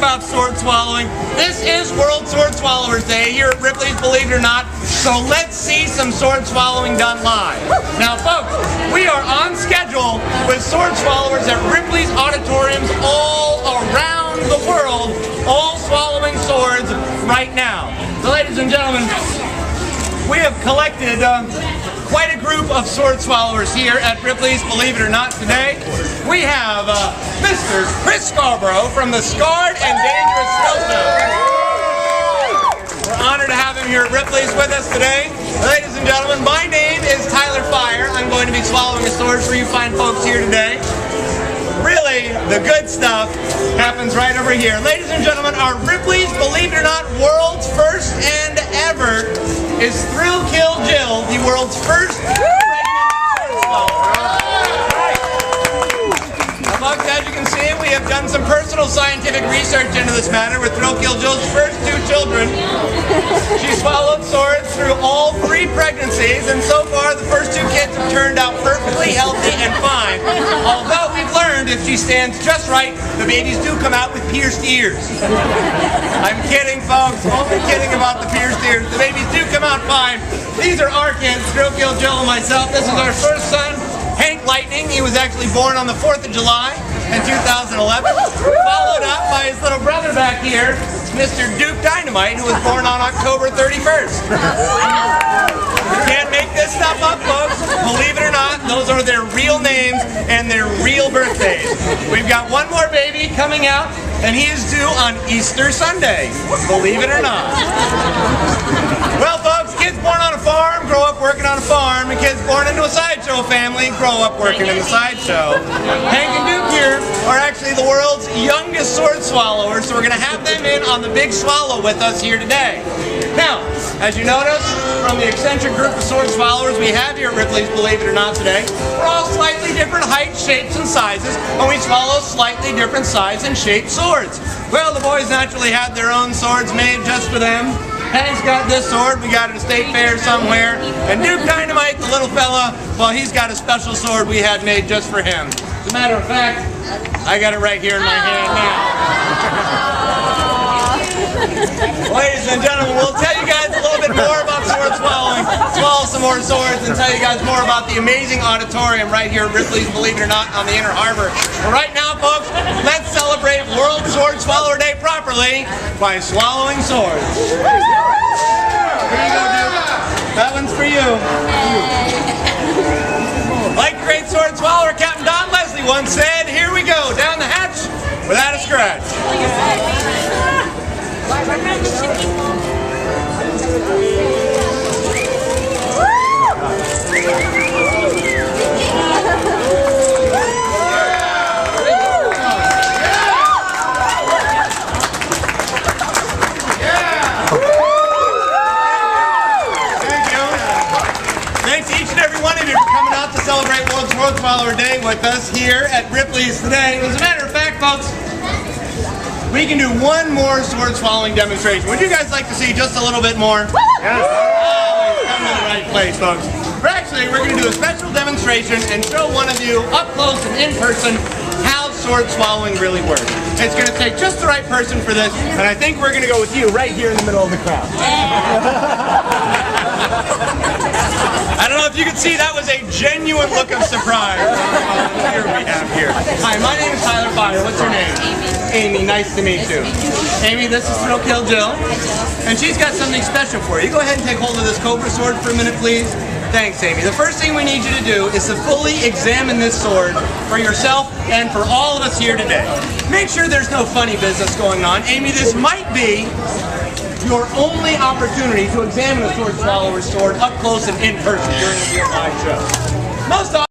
about sword swallowing. This is World Sword Swallowers Day here at Ripley's, believe it or not. So let's see some sword swallowing done live. Now folks, we are on schedule with sword swallowers at Ripley's auditoriums all around the world, all swallowing swords right now. So ladies and gentlemen, we have collected quite a group of sword swallowers here at Ripley's, believe it or not, today. We have Mr. Chris Scarborough from the Scarred and Dangerous Snowstone. We're honored to have him here at Ripley's with us today. Ladies and gentlemen, my name is Tyler Fire. I'm going to be swallowing a sword for you fine folks here today. Really, the good stuff happens right over here. Ladies and gentlemen, our Ripley's, believe it or not, world's first and ever is Thrill Kill Jill, the world's first pregnant swallower. Now, folks, as you can see, we have done some personal scientific research into this matter with Thrill Kill Jill's first 2 children. She swallowed swords through all 3 pregnancies, and so far the first 2 kids have turned out perfectly healthy and fine. Although we've learned if she stands just right, the babies do come out with pierced ears. I'm kidding, folks. Only kidding about the pierced ears. The babies do come out fine. These are our kids, Thrill Kill Jill and myself. This is our first son, Hank Lightning. He was actually born on the 4th of July in 2011. Followed up by his little brother back here, Mr. Duke Dynamite, who was born on October 31st. You can't make this stuff up, folks. Believe it or not, those are their real names and their real birthdays. We've got one more baby coming out, and he is due on Easter Sunday. Believe it or not. Well, folks, kids born on a farm grow up working on a farm, and kids born into a sideshow family grow up working in the sideshow. Hank and Duke here are actually the world's youngest sword swallowers, so we're going to have them in on the big swallow with us here today. Now, as you notice, from the eccentric group of sword swallowers we have here at Ripley's, believe it or not, today, we're all slightly different heights, shapes, and sizes, and we swallow slightly different size and shaped swords. Well, the boys naturally had their own swords made just for them. Hank's got this sword, we got it at a state fair somewhere, and Duke Dynamite, the little fella, well, he's got a special sword we had made just for him. As a matter of fact, I got it right here in my hand now. Ladies and gentlemen, we'll tell you guys a little bit more about sword swallowing, swallow some more swords, and tell you guys more about the amazing auditorium right here at Ripley's, believe it or not, on the Inner Harbor. But right now, folks, let's celebrate World Sword Swallower Day properly by swallowing swords. Here you go, Duke. That one's for you. Like the great sword swallower Captain Don Leslie once said, here we go, down the hatch without a scratch. Thanks to each and every one of you for coming out to celebrate World Sword Swallower Day with us here at Ripley's today. As a matter of fact, folks, we can do one more sword swallowing demonstration. Would you guys like to see just a little bit more? Yes. Oh, you've come to the right place, folks. We're going to do a special demonstration and show one of you up close and in person how sword swallowing really works. It's going to take just the right person for this, and I think we're going to go with you right here in the middle of the crowd. I don't know if you can see, that was a genuine look of surprise. Here we have here. Hi, my name is Tyler Fire. What's your name? Amy. Nice to meet you. Amy, this is Thrill Kill Jill, and she's got something special for you. Go ahead and take hold of this cobra sword for a minute, please. Thanks, Amy. The first thing we need you to do is to fully examine this sword for yourself and for all of us here today. Make sure there's no funny business going on. Amy, this might be your only opportunity to examine a sword swallower's sword up close and in person during the live show. Most